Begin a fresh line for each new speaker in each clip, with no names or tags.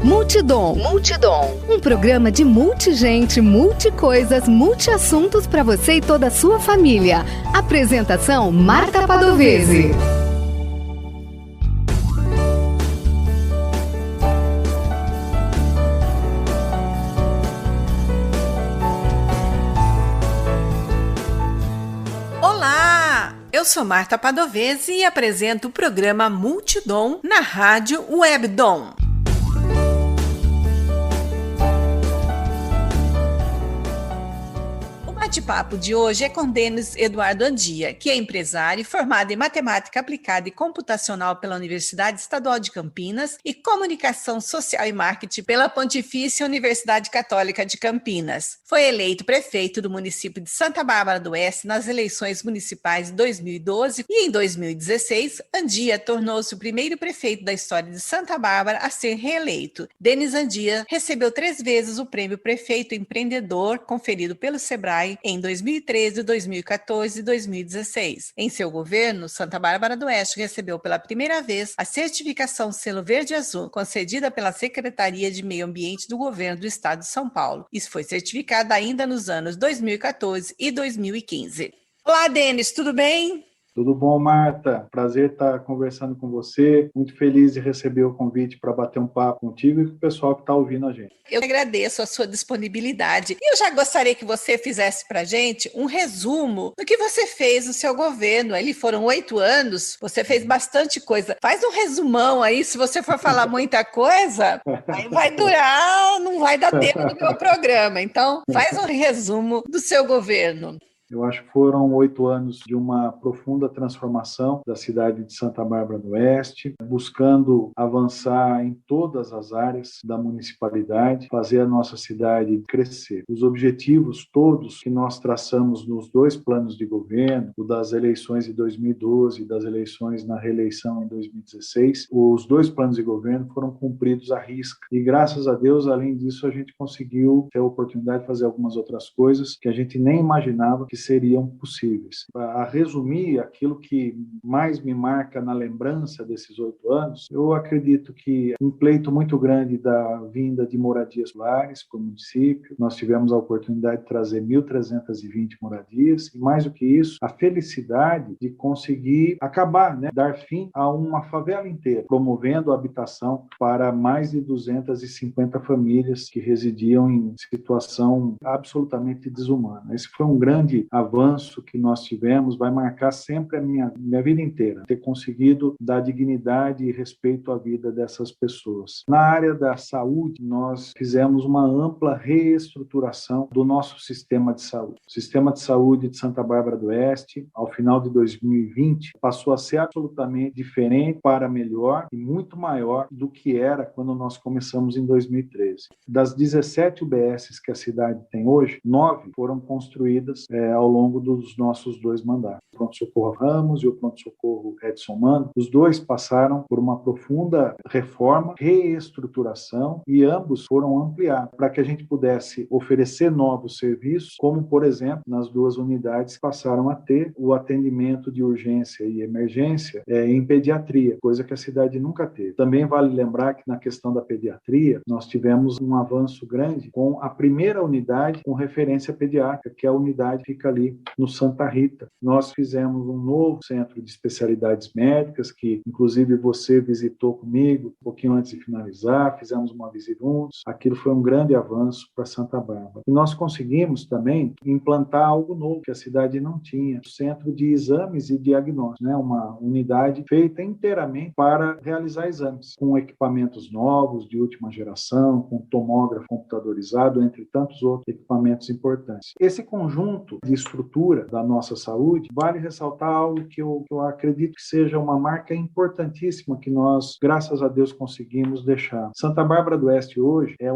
Multidom. Um programa de multigente, multicoisas, multiassuntos para você e toda a sua família. Apresentação: Marta Padovese.
Olá! Eu sou Marta Padovese e apresento o programa Multidom na rádio Webdom. O bate-papo de hoje é com Denis Eduardo Andia, que é empresário formado em Matemática Aplicada e Computacional pela Universidade Estadual de Campinas e Comunicação Social e Marketing pela Pontifícia Universidade Católica de Campinas. Foi eleito prefeito do município de Santa Bárbara do Oeste nas eleições municipais de 2012 e em 2016, Andia tornou-se o primeiro prefeito da história de Santa Bárbara a ser reeleito. Denis Andia recebeu 3 vezes o prêmio Prefeito Empreendedor conferido pelo Sebrae em 2013, 2014 e 2016. Em seu governo, Santa Bárbara do Oeste recebeu pela primeira vez a certificação Selo Verde Azul, concedida pela Secretaria de Meio Ambiente do Governo do Estado de São Paulo. Isso foi certificado ainda nos anos 2014 e 2015. Olá, Denis, tudo bem?
Tudo bom, Marta? Prazer estar conversando com você. Muito feliz de receber o convite para bater um papo contigo e com o pessoal que está ouvindo a gente.
Eu agradeço a sua disponibilidade. E eu já gostaria que você fizesse para a gente um resumo do que você fez no seu governo. Ali foram 8 anos, você fez bastante coisa. Faz um resumão aí, se você for falar muita coisa, aí vai durar, não vai dar tempo no meu programa. Então, faz um resumo do seu governo.
Eu acho que foram 8 anos de uma profunda transformação da cidade de Santa Bárbara do Oeste, buscando avançar em todas as áreas da municipalidade, fazer a nossa cidade crescer. Os objetivos todos que nós traçamos nos 2 planos de governo, o das eleições de 2012 e das eleições na reeleição em 2016, os 2 planos de governo foram cumpridos à risca. E graças a Deus, além disso, a gente conseguiu ter a oportunidade de fazer algumas outras coisas que a gente nem imaginava que seriam possíveis. A resumir aquilo que mais me marca na lembrança desses 8 anos, eu acredito que um pleito muito grande da vinda de moradias lares para o município. Nós tivemos a oportunidade de trazer 1.320 moradias e, mais do que isso, a felicidade de conseguir acabar, dar fim a uma favela inteira, promovendo a habitação para mais de 250 famílias que residiam em situação absolutamente desumana. Esse foi um grande avanço que nós tivemos, vai marcar sempre a minha vida inteira, ter conseguido dar dignidade e respeito à vida dessas pessoas. Na área da saúde, nós fizemos uma ampla reestruturação do nosso sistema de saúde. O sistema de saúde de Santa Bárbara do Oeste, ao final de 2020, passou a ser absolutamente diferente para melhor e muito maior do que era quando nós começamos em 2013. Das 17 UBSs que a cidade tem hoje, 9 foram construídas ao longo dos nossos 2 mandatos. O Pronto-Socorro Ramos e o Pronto-Socorro Edson Mano, os 2 passaram por uma profunda reforma, reestruturação e ambos foram ampliados para que a gente pudesse oferecer novos serviços, como, por exemplo, nas 2 unidades passaram a ter o atendimento de urgência e emergência em pediatria, coisa que a cidade nunca teve. Também vale lembrar que na questão da pediatria, nós tivemos um avanço grande com a primeira unidade com referência pediátrica, que é a unidade que fica ali no Santa Rita. Nós fizemos um novo centro de especialidades médicas, que inclusive você visitou comigo um pouquinho antes de finalizar, fizemos uma visita juntos. Aquilo foi um grande avanço para Santa Bárbara. E nós conseguimos também implantar algo novo que a cidade não tinha, o Centro de Exames e Diagnósticos, uma unidade feita inteiramente para realizar exames, com equipamentos novos, de última geração, com tomógrafo computadorizado, entre tantos outros equipamentos importantes. Esse conjunto de estrutura da nossa saúde, vale ressaltar algo que eu acredito que seja uma marca importantíssima que nós, graças a Deus, conseguimos deixar. Santa Bárbara do Oeste hoje é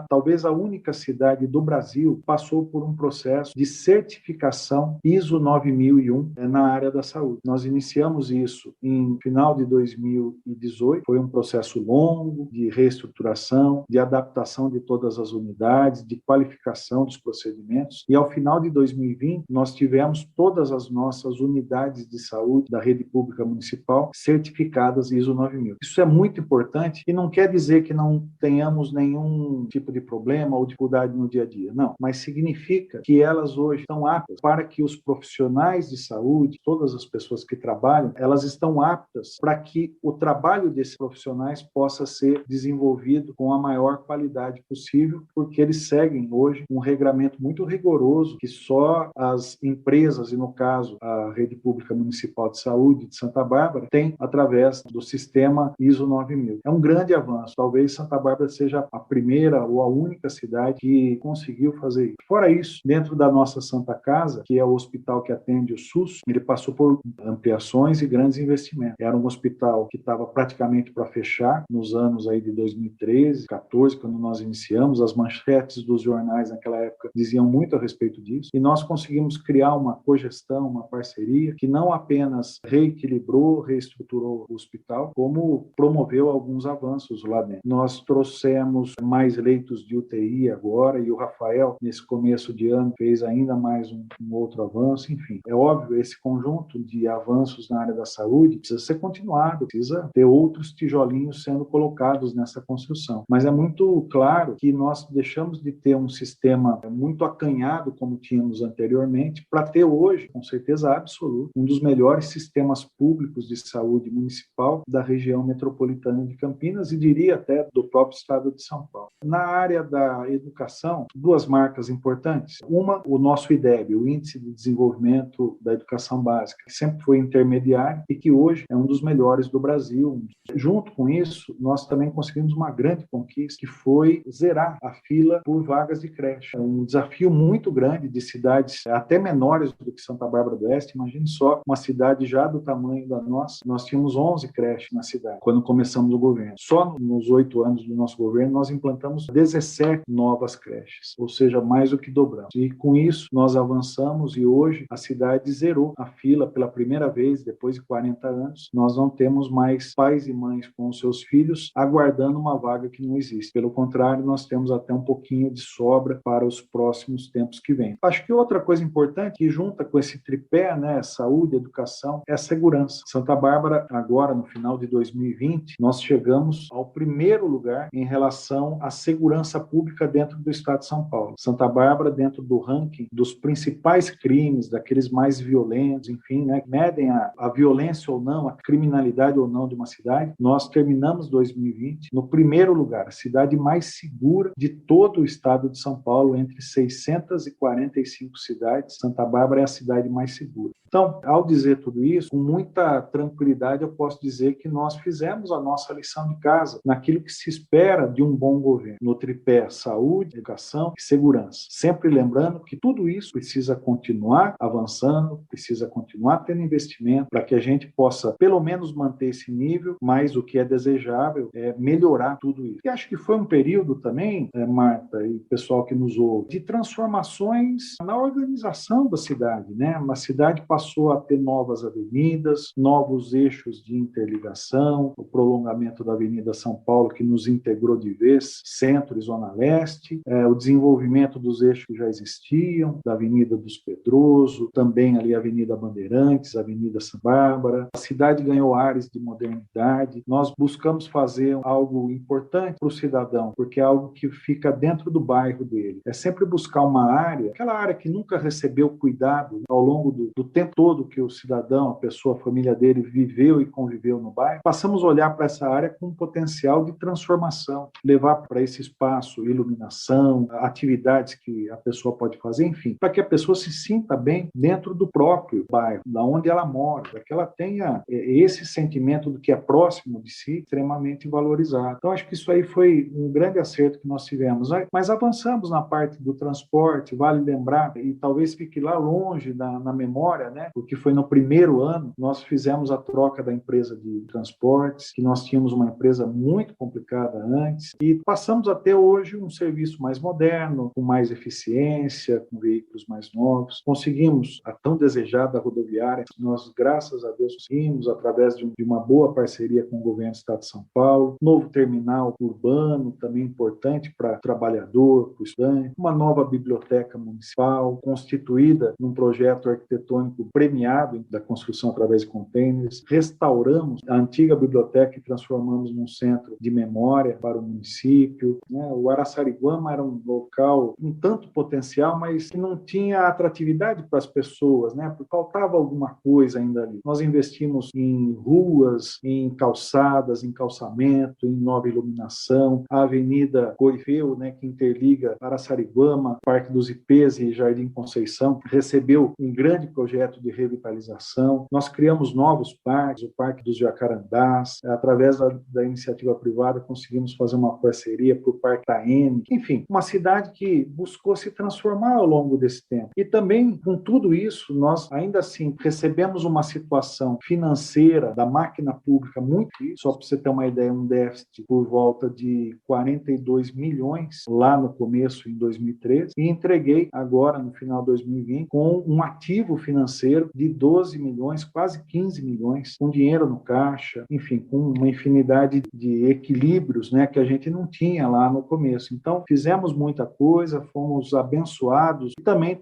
talvez a única cidade do Brasil que passou por um processo de certificação ISO 9001 na área da saúde. Nós iniciamos isso em final de 2018, foi um processo longo de reestruturação, de adaptação de todas as unidades, de qualificação dos procedimentos, e ao final de 2020 nós tivemos todas as nossas nossas unidades de saúde da rede pública municipal certificadas ISO 9000. Isso é muito importante e não quer dizer que não tenhamos nenhum tipo de problema ou dificuldade no dia a dia, não, mas significa que elas hoje estão aptas para que os profissionais de saúde, todas as pessoas que trabalham, elas estão aptas para que o trabalho desses profissionais possa ser desenvolvido com a maior qualidade possível, porque eles seguem hoje um regramento muito rigoroso que só as empresas, e no caso a Rede Pública Municipal de Saúde de Santa Bárbara, tem através do sistema ISO 9000. É um grande avanço. Talvez Santa Bárbara seja a primeira ou a única cidade que conseguiu fazer isso. Fora isso, dentro da nossa Santa Casa, que é o hospital que atende o SUS, ele passou por ampliações e grandes investimentos. Era um hospital que estava praticamente para fechar nos anos aí de 2013, 14, quando nós iniciamos. As manchetes dos jornais naquela época diziam muito a respeito disso, e nós conseguimos criar uma cogestão, uma parceria que não apenas reequilibrou, reestruturou o hospital, como promoveu alguns avanços lá dentro. Nós trouxemos mais leitos de UTI agora, e o Rafael, nesse começo de ano, fez ainda mais um outro avanço. Enfim, é óbvio, esse conjunto de avanços na área da saúde precisa ser continuado, precisa ter outros tijolinhos sendo colocados nessa construção. Mas é muito claro que nós deixamos de ter um sistema muito acanhado, como tínhamos anteriormente, para ter hoje, com certeza absoluta, um dos melhores sistemas públicos de saúde municipal da região metropolitana de Campinas e diria até do próprio estado de São Paulo. Na área da educação, duas marcas importantes. Uma, o nosso IDEB, o Índice de Desenvolvimento da Educação Básica, que sempre foi intermediário e que hoje é um dos melhores do Brasil. Junto com isso, nós também conseguimos uma grande conquista, que foi zerar a fila por vagas de creche. É um desafio muito grande de cidades até menores do que Santa Bárbara do Oeste. Imagine só, uma cidade já do tamanho da nossa, nós tínhamos 11 creches na cidade, quando começamos o governo. Só nos 8 anos do nosso governo, nós implantamos 17 novas creches, ou seja, mais do que dobramos. E com isso, nós avançamos e hoje a cidade zerou a fila pela primeira vez, depois de 40 anos. Nós não temos mais pais e mães com os seus filhos aguardando uma vaga que não existe. Pelo contrário, nós temos até um pouquinho de sobra para os próximos tempos que vêm. Acho que outra coisa importante que junta com esse tripé, né, saúde, educação, é a segurança. Santa Bárbara, agora no final de 2020, nós chegamos ao primeiro lugar em relação à segurança pública dentro do estado de São Paulo. Santa Bárbara, dentro do ranking dos principais crimes, daqueles mais violentos, enfim, né, medem a violência ou não, a criminalidade ou não de uma cidade, nós terminamos 2020 no primeiro lugar, a cidade mais segura de todo o estado de São Paulo, entre 645 cidades, Santa Bárbara é a cidade mais segura. Então, ao dizer tudo isso, com muita tranquilidade, eu posso dizer que nós fizemos a nossa lição de casa naquilo que se espera de um bom governo, no tripé saúde, educação e segurança. Sempre lembrando que tudo isso precisa continuar avançando, precisa continuar tendo investimento para que a gente possa, pelo menos, manter esse nível, mas o que é desejável é melhorar tudo isso. E acho que foi um período também, Marta e pessoal que nos ouve, de transformações na organização da cidade, né? Uma cidade passou a ter novas avenidas, novos eixos de interligação, o prolongamento da Avenida São Paulo, que nos integrou de vez, centro e zona leste, o desenvolvimento dos eixos que já existiam, da Avenida dos Pedroso, também ali a Avenida Bandeirantes, a Avenida Santa Bárbara. A cidade ganhou ares de modernidade. Nós buscamos fazer algo importante para o cidadão, porque é algo que fica dentro do bairro dele. É sempre buscar uma área, aquela área que nunca recebeu cuidado ao longo do tempo todo que o cidadão, a pessoa, a família dele viveu e conviveu no bairro. Passamos a olhar para essa área com um potencial de transformação, levar para esse espaço iluminação, atividades que a pessoa pode fazer, enfim, para que a pessoa se sinta bem dentro do próprio bairro, da onde ela mora, para que ela tenha esse sentimento do que é próximo de si extremamente valorizado. Então, acho que isso aí foi um grande acerto que nós tivemos. Mas avançamos na parte do transporte, vale lembrar, e talvez fique lá longe na memória, né? Porque foi no primeiro ano, nós fizemos a troca da empresa de transportes, que nós tínhamos uma empresa muito complicada antes, e passamos a ter hoje um serviço mais moderno, com mais eficiência, com veículos mais novos. Conseguimos a tão desejada rodoviária, nós, graças a Deus, conseguimos, através de uma boa parceria com o governo do Estado de São Paulo, novo terminal urbano, também importante para o trabalhador, para o estudante, uma nova biblioteca municipal, constituída num projeto arquitetônico premiado da construção através de containers, restauramos a antiga biblioteca e transformamos num centro de memória para o município, né? O Araçariguama era um local com tanto potencial, mas que não tinha atratividade para as pessoas, né? Porque faltava alguma coisa ainda ali. Nós investimos em ruas, em calçadas, em calçamento, em nova iluminação, a Avenida Corifeu, né, que interliga Araçariguama, Parque dos Ipês e Jardim Conceição, recebeu um grande projeto de revitalização. Nós criamos novos parques, o Parque dos Jacarandás, através da iniciativa privada conseguimos fazer uma parceria para o Parque Taene. Enfim, uma cidade que buscou se transformar ao longo desse tempo. E também, com tudo isso, nós ainda assim recebemos uma situação financeira da máquina pública muito difícil. Só para você ter uma ideia, um déficit por volta de 42 milhões lá no começo, em 2013, e entreguei agora, no final de 2020, com um ativo financeiro de 12 milhões, quase 15 milhões, com dinheiro no caixa, enfim, com uma infinidade de equilíbrios, né, que a gente não tinha lá no começo. Então, fizemos muita coisa, fomos abençoados e também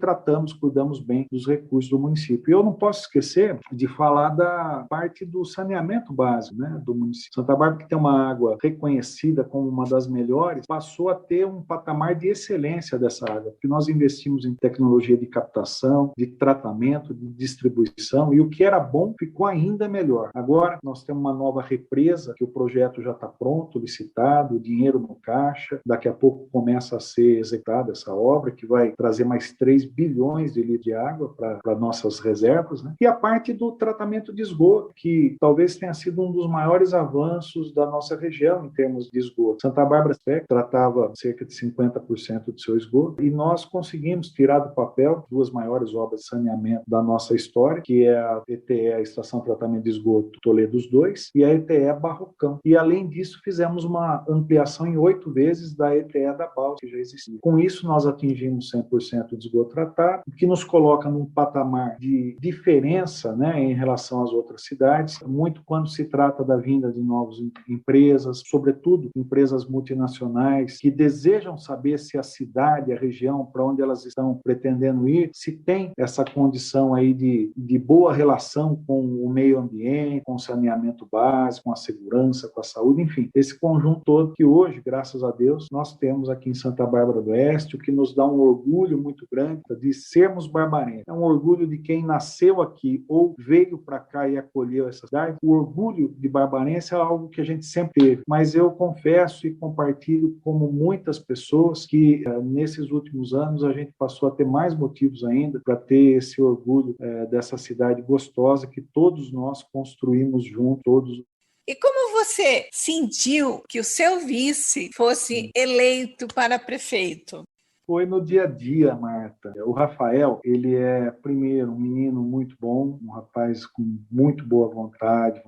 cuidamos bem dos recursos do município. E eu não posso esquecer de falar da parte do saneamento básico, né, do município. Santa Bárbara, que tem uma água reconhecida como uma das melhores, passou a ter um patamar de excelência dessa água, porque nós investimos em tecnologia de captação, de tratamento, de distribuição, e o que era bom ficou ainda melhor. Agora, nós temos uma nova represa, que o projeto já está pronto, licitado, dinheiro no caixa, daqui a pouco começa a ser executada essa obra, que vai trazer mais 3 bilhões de litros de água para nossas reservas, né? E a parte do tratamento de esgoto, que talvez tenha sido um dos maiores avanços da nossa região em termos de esgoto. Santa Bárbara tratava cerca de 50% do seu esgoto, e nós conseguimos tirar do papel 2 maiores obras de saneamento da nossa história, que é a ETE, a Estação de Tratamento de Esgoto Toledos 2, e a ETE Barrocão. E, além disso, fizemos uma ampliação em 8 vezes da ETE da Balsa, que já existia. Com isso, nós atingimos 100% de esgoto tratado, o que nos coloca num patamar de diferença, né, em relação às outras cidades, muito quando se trata da vinda de novas empresas, sobretudo empresas multinacionais, que desejam saber se a cidade, a região para onde elas estão pretendendo ir, se tem essa condição aí de boa relação com o meio ambiente, com o saneamento básico, com a segurança, com a saúde, enfim, esse conjunto todo que hoje, graças a Deus, nós temos aqui em Santa Bárbara do Oeste, o que nos dá um orgulho muito grande de sermos barbarenses. É um orgulho de quem nasceu aqui ou veio para cá e acolheu essa cidade. O orgulho de barbarense é algo que a gente sempre teve, mas eu confesso e compartilho como muitas pessoas que nesses últimos anos a gente passou a ter mais motivos ainda para ter esse orgulho dessa cidade gostosa que todos nós construímos juntos, todos.
E como você sentiu que o seu vice fosse eleito para prefeito?
Foi no dia a dia, Marta. O Rafael, ele é, primeiro, um menino muito bom, um rapaz com muito boa vontade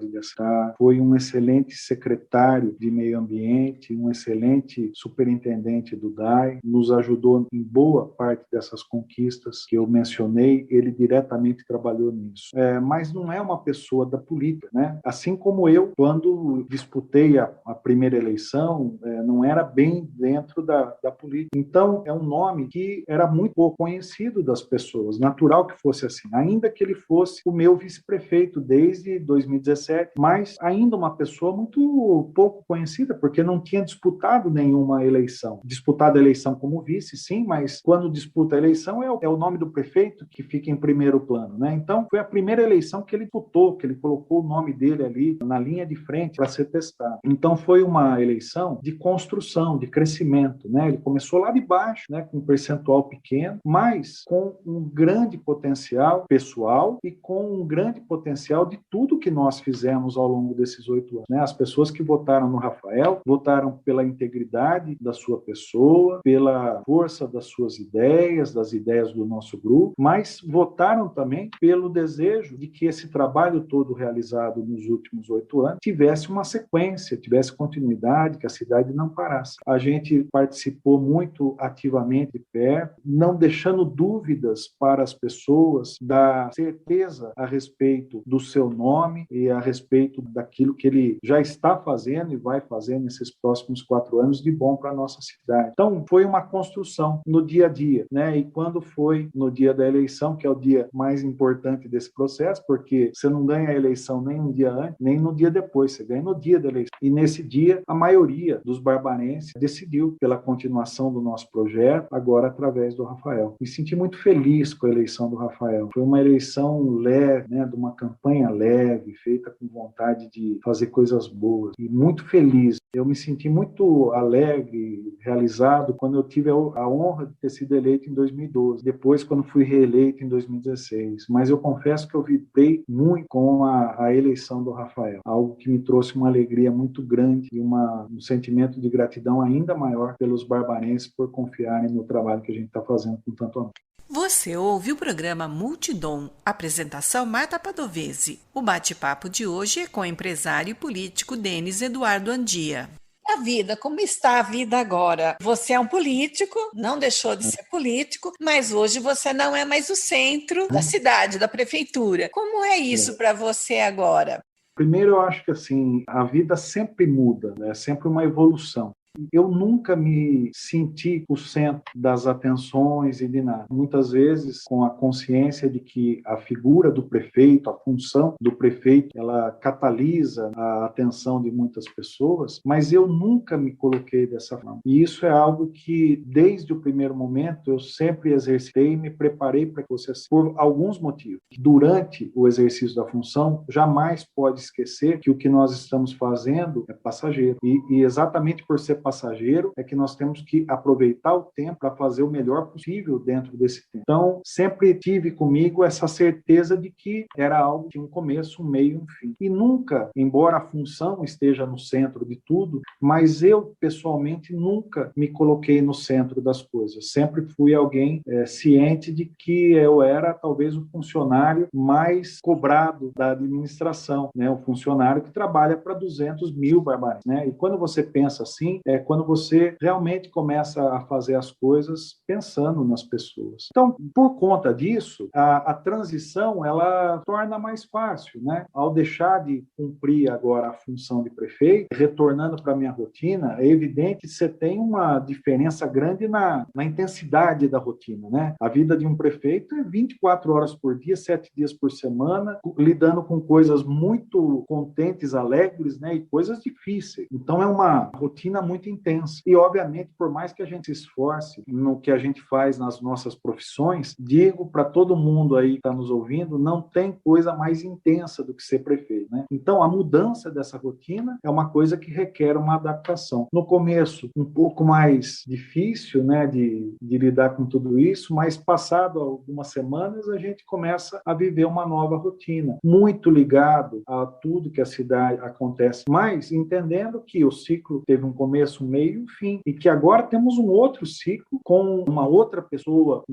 de acertar. Foi um excelente secretário de meio ambiente, um excelente superintendente do DAI. Nos ajudou em boa parte dessas conquistas que eu mencionei. Ele diretamente trabalhou nisso. Mas não é uma pessoa da política, né? Assim como eu, quando disputei a primeira eleição, não era bem dentro da política. Então, é um nome que era muito pouco conhecido das pessoas, natural que fosse assim, ainda que ele fosse o meu vice-prefeito desde 2017, mas ainda uma pessoa muito pouco conhecida, porque não tinha disputado nenhuma eleição. Disputado a eleição como vice, sim, mas quando disputa a eleição é o nome do prefeito que fica em primeiro plano, né? Então, foi a primeira eleição que ele disputou, que ele colocou o nome dele ali na linha de frente para ser testado. Então, foi uma eleição de construção, de crescimento, né? Ele começou lá de baixo, né, com um percentual pequeno, mas com um grande potencial pessoal e com um grande potencial de tudo que nós fizemos ao longo desses 8 anos. Né? As pessoas que votaram no Rafael votaram pela integridade da sua pessoa, pela força das suas ideias, das ideias do nosso grupo, mas votaram também pelo desejo de que esse trabalho todo realizado nos últimos 8 anos tivesse uma sequência, tivesse continuidade, que a cidade não parasse. A gente participou muito ativamente de perto, não deixando dúvidas para as pessoas, dar certeza a respeito do seu nome e a respeito daquilo que ele já está fazendo e vai fazer nesses próximos 4 anos de bom para a nossa cidade. Então, foi uma construção no dia a dia, né? E quando foi no dia da eleição, que é o dia mais importante desse processo, porque você não ganha a eleição nem um dia antes, nem no dia depois, você ganha no dia da eleição. E nesse dia, a maioria dos barbarenses decidiu pela continuação do nosso projeto, agora através do Rafael. Me senti muito feliz com a eleição do Rafael. Foi uma eleição leve, né? De uma campanha leve, feita com vontade de fazer coisas boas. E muito feliz. Eu me senti muito alegre, realizado, quando eu tive a honra de ter sido eleito em 2012. Depois, quando fui reeleito em 2016. Mas eu confesso que eu vibrei muito com a eleição do Rafael. Algo que me trouxe uma alegria muito grande e um sentimento de gratidão ainda maior pelos barbarenses por confiarem no trabalho que a gente está fazendo com tanto amor.
Você ouve o programa Multidom, apresentação Marta Padovese. O bate-papo de hoje é com o empresário e político Denis Eduardo Andia. A vida, como está a vida agora? Você é um político, não deixou de ser político, mas hoje você não é mais o centro da cidade, da prefeitura. Como é isso para você agora?
Primeiro, eu acho que assim, a vida sempre muda, né? É sempre uma evolução. Eu nunca me senti o centro das atenções e de nada. Muitas vezes, com a consciência de que a figura do prefeito, a função do prefeito, ela catalisa a atenção de muitas pessoas, mas eu nunca me coloquei dessa forma. E isso é algo que, desde o primeiro momento, eu sempre exercitei e me preparei para que fosse assim, por alguns motivos. Durante o exercício da função, jamais pode esquecer que o que nós estamos fazendo é passageiro. E exatamente por ser passageiro, é que nós temos que aproveitar o tempo para fazer o melhor possível dentro desse tempo. Então, sempre tive comigo essa certeza de que era algo que tinha um começo, um meio e um fim. E nunca, embora a função esteja no centro de tudo, mas eu, pessoalmente, nunca me coloquei no centro das coisas. Sempre fui alguém ciente de que eu era, talvez, o funcionário mais cobrado da administração, né? O funcionário que trabalha para 200 mil barbarenses, né? E quando você pensa assim, é quando você realmente começa a fazer as coisas pensando nas pessoas. Então, por conta disso, a transição, ela torna mais fácil, né? Ao deixar de cumprir agora a função de prefeito, retornando para a minha rotina, é evidente que você tem uma diferença grande na intensidade da rotina, né? A vida de um prefeito é 24 horas por dia, 7 dias por semana, lidando com coisas muito contentes, alegres, né? E coisas difíceis. Então, é uma rotina muito intensa. E, obviamente, por mais que a gente se esforce no que a gente faz nas nossas profissões, digo para todo mundo aí que está nos ouvindo, não tem coisa mais intensa do que ser prefeito, né? Então, a mudança dessa rotina é uma coisa que requer uma adaptação. No começo, um pouco mais difícil, né, de lidar com tudo isso, mas passado algumas semanas, a gente começa a viver uma nova rotina, muito ligado a tudo que a cidade acontece, mas entendendo que o ciclo teve um começo, um meio e um fim, e que agora temos um outro ciclo com uma outra pessoa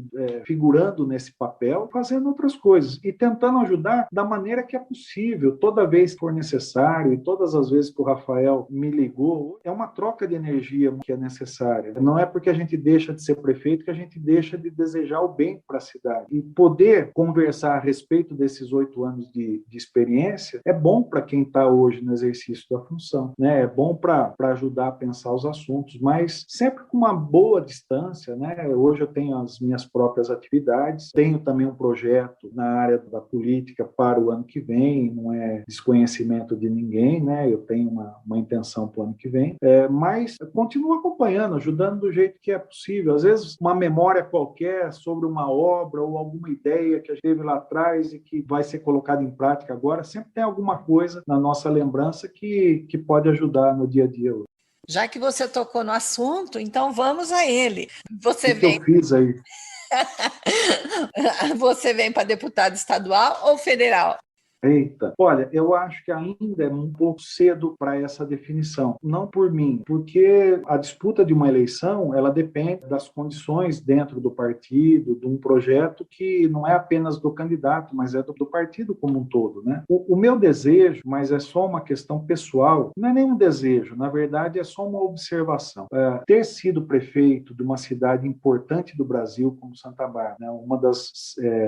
figurando nesse papel, fazendo outras coisas e tentando ajudar da maneira que é possível, toda vez que for necessário e todas as vezes que o Rafael me ligou, é uma troca de energia que é necessária. Não é porque a gente deixa de ser prefeito que a gente deixa de desejar o bem para a cidade. E poder conversar a respeito desses 8 anos de experiência é bom para quem está hoje no exercício da função, né? É bom para ajudar a pensar os assuntos, mas sempre com uma boa distância, né? Hoje eu tenho as minhas próprias atividades, tenho também um projeto na área da política para o ano que vem, não é desconhecimento de ninguém, né? Eu tenho uma intenção para o ano que vem, mas continuo acompanhando, ajudando do jeito que é possível. Às vezes, uma memória qualquer sobre uma obra ou alguma ideia que a gente teve lá atrás e que vai ser colocada em prática agora, sempre tem alguma coisa na nossa lembrança que pode ajudar no dia a dia hoje.
Já que você tocou no assunto, então vamos a ele. Você
O que eu fiz aí?
Você vem para deputado estadual ou federal?
Eita, olha, eu acho que ainda é um pouco cedo para essa definição. Não por mim, porque a disputa de uma eleição, ela depende das condições dentro do partido, de um projeto que não é apenas do candidato, mas é do partido como um todo, né? O meu desejo, mas é só uma questão pessoal, não é nenhum desejo, na verdade é só uma observação. Ter sido prefeito de uma cidade importante do Brasil como Santa Bárbara, né, uma das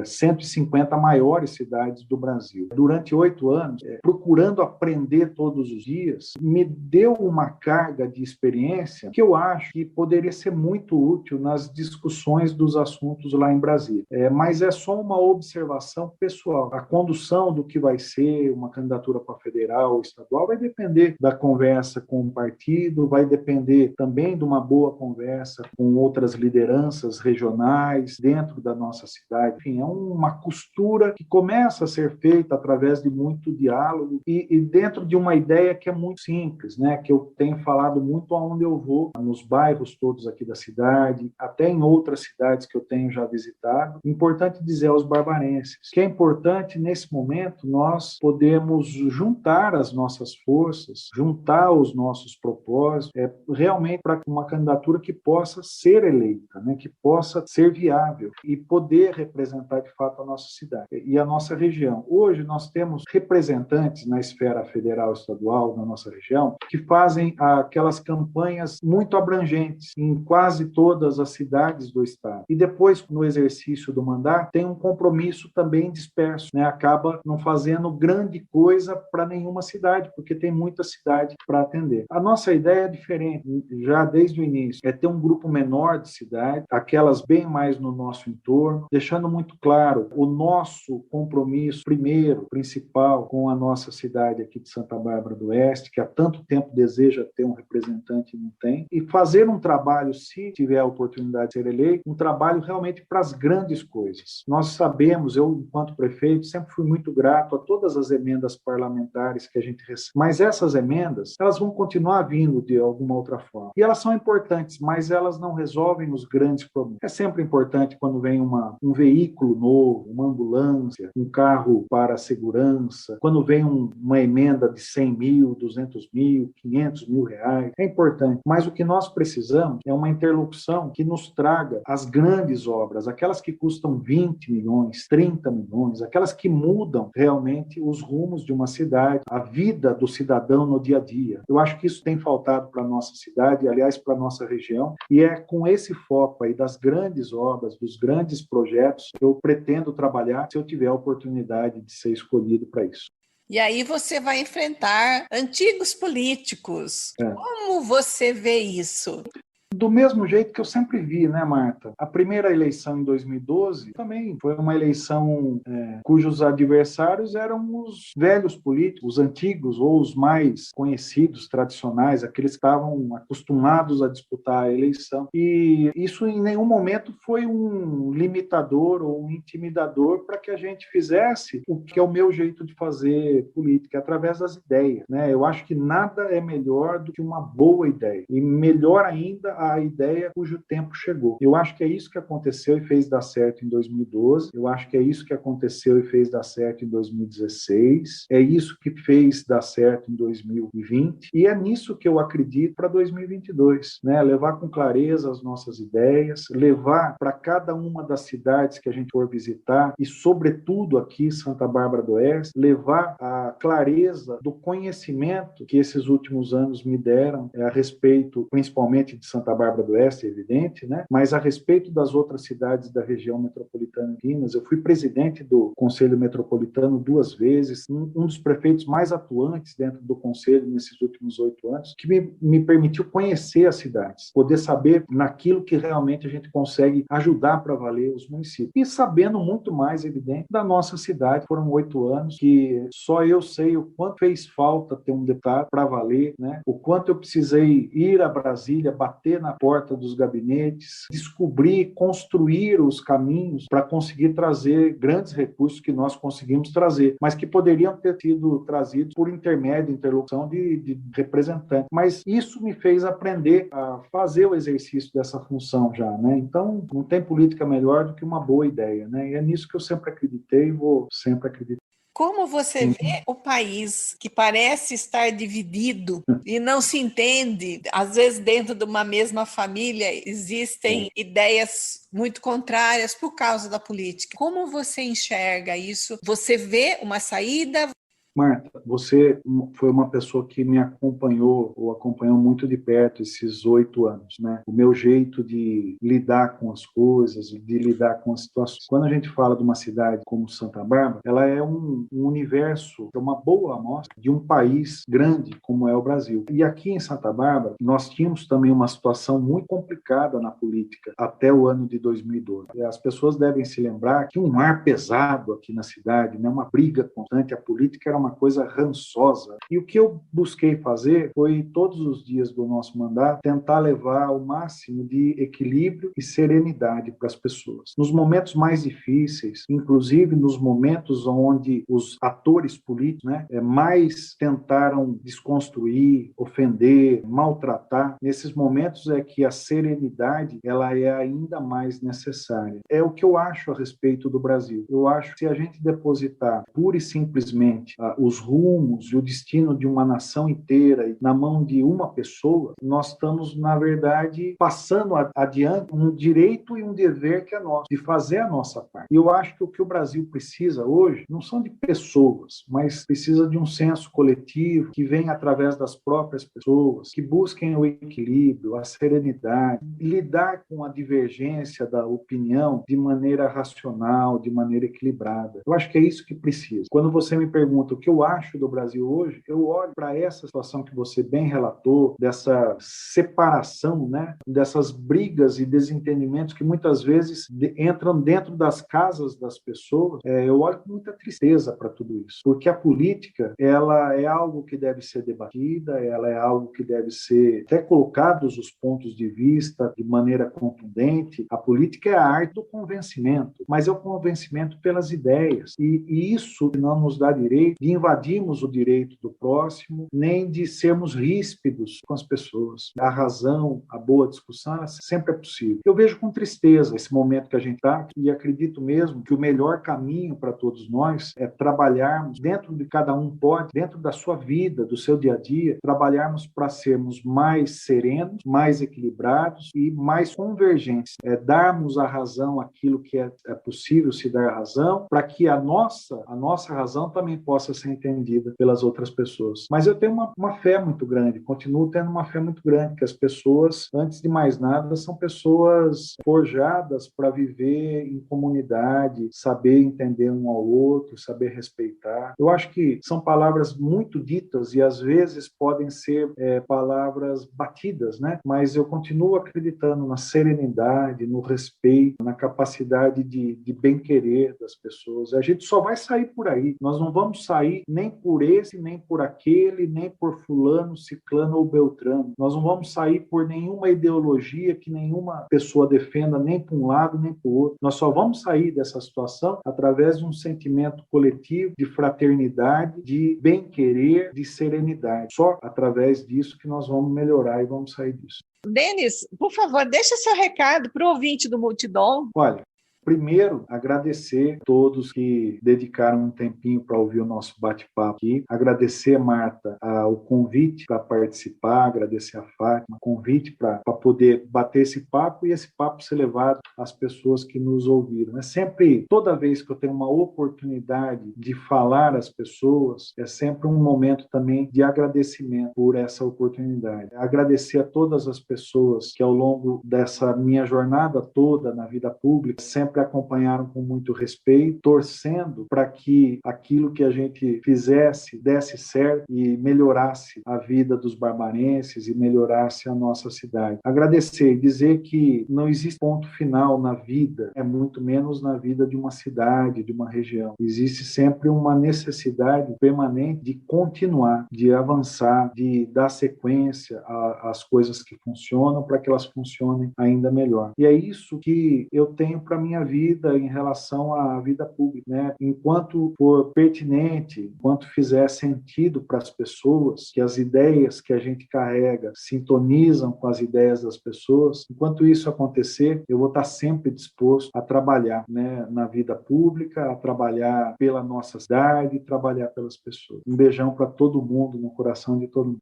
150 maiores cidades do Brasil, durante 8 anos, procurando aprender todos os dias, me deu uma carga de experiência que eu acho que poderia ser muito útil nas discussões dos assuntos lá em Brasília. Mas é só uma observação pessoal. A condução do que vai ser uma candidatura para federal ou estadual vai depender da conversa com o partido, vai depender também de uma boa conversa com outras lideranças regionais dentro da nossa cidade. Enfim, é uma costura que começa a ser feita através de muito diálogo e dentro de uma ideia que é muito simples, né? Que eu tenho falado muito aonde eu vou, nos bairros todos aqui da cidade, até em outras cidades que eu tenho já visitado. Importante dizer aos barbarenses que é importante, nesse momento, nós podemos juntar as nossas forças, juntar os nossos propósitos, realmente para uma candidatura que possa ser eleita, né? Que possa ser viável e poder representar, de fato, a nossa cidade e a nossa região. Hoje, nós temos representantes na esfera federal e estadual na nossa região que fazem aquelas campanhas muito abrangentes em quase todas as cidades do estado. E depois, no exercício do mandato, tem um compromisso também disperso, né? Acaba não fazendo grande coisa para nenhuma cidade, porque tem muita cidade para atender. A nossa ideia é diferente, já desde o início, é ter um grupo menor de cidade, aquelas bem mais no nosso entorno, deixando muito claro o nosso compromisso primeiro, principal, com a nossa cidade aqui de Santa Bárbara do Oeste, que há tanto tempo deseja ter um representante e não tem, e fazer um trabalho, se tiver a oportunidade de ser eleito, um trabalho realmente para as grandes coisas. Nós sabemos, eu, enquanto prefeito, sempre fui muito grato a todas as emendas parlamentares que a gente recebe, mas essas emendas, elas vão continuar vindo de alguma outra forma. E elas são importantes, mas elas não resolvem os grandes problemas. É sempre importante quando vem um veículo novo, uma ambulância, um carro para a segurança, quando vem uma emenda de 100 mil, 200 mil, 500 mil reais, é importante. Mas o que nós precisamos é uma interlocução que nos traga as grandes obras, aquelas que custam 20 milhões, 30 milhões, aquelas que mudam realmente os rumos de uma cidade, a vida do cidadão no dia a dia. Eu acho que isso tem faltado para a nossa cidade, aliás, para a nossa região, e é com esse foco aí das grandes obras, dos grandes projetos, que eu pretendo trabalhar se eu tiver a oportunidade de ser escolhido para isso.
E aí você vai enfrentar antigos políticos. Como você vê isso?
Do mesmo jeito que eu sempre vi, né, Marta? A primeira eleição em 2012 também foi uma eleição cujos adversários eram os velhos políticos, os antigos ou os mais conhecidos, tradicionais, aqueles que estavam acostumados a disputar a eleição. E isso em nenhum momento foi um limitador ou um intimidador para que a gente fizesse o que é o meu jeito de fazer política, através das ideias, né? Eu acho que nada é melhor do que uma boa ideia. E melhor ainda a ideia cujo tempo chegou. Eu acho que é isso que aconteceu e fez dar certo em 2012, eu acho que é isso que aconteceu e fez dar certo em 2016, é isso que fez dar certo em 2020, e é nisso que eu acredito para 2022, né? Levar com clareza as nossas ideias, levar para cada uma das cidades que a gente for visitar, e sobretudo aqui Santa Bárbara do Oeste, levar a clareza do conhecimento que esses últimos anos me deram a respeito, principalmente de Santa Bárbara do Oeste, é evidente, né? Mas a respeito das outras cidades da região metropolitana de Minas, eu fui presidente do Conselho Metropolitano 2 vezes, um dos prefeitos mais atuantes dentro do Conselho nesses últimos 8 anos, que me permitiu conhecer as cidades, poder saber naquilo que realmente a gente consegue ajudar para valer os municípios. E sabendo muito mais, evidente, da nossa cidade. Foram 8 anos que só eu sei o quanto fez falta ter um deputado para valer, né? O quanto eu precisei ir a Brasília, bater na porta dos gabinetes, descobrir, construir os caminhos para conseguir trazer grandes recursos que nós conseguimos trazer, mas que poderiam ter sido trazidos por intermédio, interlocução de representantes. Mas isso me fez aprender a fazer o exercício dessa função já, né? Então, não tem política melhor do que uma boa ideia, né? E é nisso que eu sempre acreditei e vou sempre acreditar.
Como você vê o país que parece estar dividido e não se entende? Às vezes, dentro de uma mesma família, existem ideias muito contrárias por causa da política. Como você enxerga isso? Você vê uma saída?
Marta, você foi uma pessoa que me acompanhou, ou acompanhou muito de perto esses 8 anos, né? O meu jeito de lidar com as coisas, de lidar com as situações. Quando a gente fala de uma cidade como Santa Bárbara, ela é um universo, é uma boa amostra de um país grande como é o Brasil. E aqui em Santa Bárbara, nós tínhamos também uma situação muito complicada na política até o ano de 2012. As pessoas devem se lembrar que um ar pesado aqui na cidade, né? Uma briga constante, a política era uma coisa rançosa. E o que eu busquei fazer foi, todos os dias do nosso mandato, tentar levar o máximo de equilíbrio e serenidade para as pessoas. Nos momentos mais difíceis, inclusive nos momentos onde os atores políticos, né, mais tentaram desconstruir, ofender, maltratar, nesses momentos é que a serenidade ela é ainda mais necessária. É o que eu acho a respeito do Brasil. Eu acho que se a gente depositar pura e simplesmente os rumos e o destino de uma nação inteira na mão de uma pessoa, nós estamos, na verdade, passando adiante um direito e um dever que é nosso, de fazer a nossa parte. E eu acho que o que o Brasil precisa hoje não são de pessoas, mas precisa de um senso coletivo que vem através das próprias pessoas, que busquem o equilíbrio, a serenidade, lidar com a divergência da opinião de maneira racional, de maneira equilibrada. Eu acho que é isso que precisa. Quando você me pergunta o que eu acho do Brasil hoje, eu olho para essa situação que você bem relatou, dessa separação, né, dessas brigas e desentendimentos que muitas vezes entram dentro das casas das pessoas. Eu olho com muita tristeza para tudo isso, porque a política, ela é algo que deve ser debatida, ela é algo que deve ser até colocados os pontos de vista de maneira contundente. A política é a arte do convencimento, mas é o convencimento pelas ideias, e isso não nos dá direito de invadirmos o direito do próximo, nem de sermos ríspidos com as pessoas. A razão, a boa discussão, ela sempre é possível. Eu vejo com tristeza esse momento que a gente está, e acredito mesmo que o melhor caminho para todos nós é trabalharmos, dentro de cada um pode, dentro da sua vida, do seu dia a dia, trabalharmos para sermos mais serenos, mais equilibrados e mais convergentes. Darmos a razão àquilo que é possível se dar razão, para que a nossa razão também possa ser entendida pelas outras pessoas. Mas eu tenho uma fé muito grande, continuo tendo uma fé muito grande, que as pessoas, antes de mais nada, são pessoas forjadas para viver em comunidade, saber entender um ao outro, saber respeitar. Eu acho que são palavras muito ditas e às vezes podem ser palavras batidas, né? Mas eu continuo acreditando na serenidade, no respeito, na capacidade de bem-querer das pessoas. A gente só vai sair por aí. Nós não vamos sair nem por esse, nem por aquele, nem por fulano, ciclano ou beltrano. Nós não vamos sair por nenhuma ideologia que nenhuma pessoa defenda, nem para um lado, nem para o outro. Nós só vamos sair dessa situação através de um sentimento coletivo, de fraternidade, de bem-querer, de serenidade. Só através disso que nós vamos melhorar e vamos sair disso.
Denis, por favor, deixa seu recado para o ouvinte do Multidom.
Olha, primeiro, agradecer a todos que dedicaram um tempinho para ouvir o nosso bate-papo aqui. Agradecer, Marta, o convite para participar, agradecer a Fátima, o convite para poder bater esse papo e esse papo ser levado às pessoas que nos ouviram. É sempre, toda vez que eu tenho uma oportunidade de falar às pessoas, é sempre um momento também de agradecimento por essa oportunidade. Agradecer a todas as pessoas que ao longo dessa minha jornada toda na vida pública sempre acompanharam com muito respeito, torcendo para que aquilo que a gente fizesse desse certo e melhorasse a vida dos barbarenses e melhorasse a nossa cidade. Agradecer e dizer que não existe ponto final na vida, é muito menos na vida de uma cidade, de uma região. Existe sempre uma necessidade permanente de continuar, de avançar, de dar sequência às coisas que funcionam para que elas funcionem ainda melhor. E é isso que eu tenho para minha vida em relação à vida pública, né? Enquanto for pertinente, enquanto fizer sentido para as pessoas, que as ideias que a gente carrega sintonizam com as ideias das pessoas, enquanto isso acontecer, eu vou estar sempre disposto a trabalhar, né, na vida pública, a trabalhar pela nossa cidade, trabalhar pelas pessoas. Um beijão para todo mundo, no coração de todo mundo.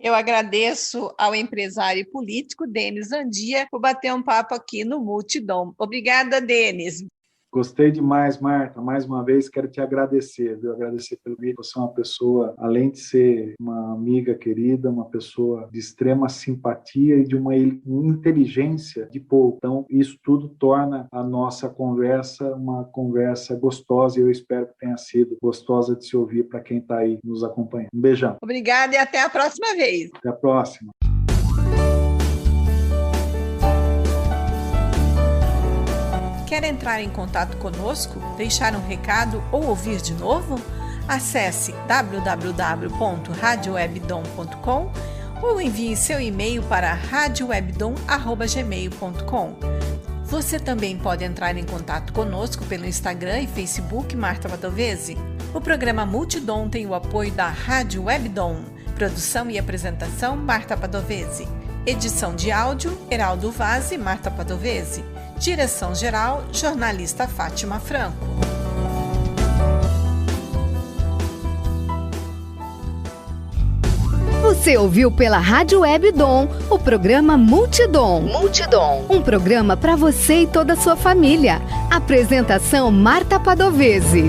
Eu agradeço ao empresário e político Denis Andia por bater um papo aqui no Multidom. Obrigada, Denis.
Gostei demais, Marta. Mais uma vez, quero te agradecer, viu? Agradecer pelo vídeo. Você é uma pessoa, além de ser uma amiga querida, uma pessoa de extrema simpatia e de uma inteligência de povo. Então, isso tudo torna a nossa conversa uma conversa gostosa e eu espero que tenha sido gostosa de se ouvir para quem está aí nos acompanhando. Um beijão.
Obrigada e até a próxima vez.
Até a próxima.
Quer entrar em contato conosco, deixar um recado ou ouvir de novo? Acesse www.radiowebdom.com ou envie seu e-mail para radiowebdom@gmail.com. Você também pode entrar em contato conosco pelo Instagram e Facebook Marta Padovese. O programa Multidom tem o apoio da Rádio Webdom. Produção e apresentação Marta Padovese. Edição de áudio Heraldo Vaz e Marta Padovese. Direção-geral, jornalista Fátima Franco.
Você ouviu pela Rádio Webdom o programa Multidom. Um programa para você e toda a sua família. Apresentação Marta Padovese.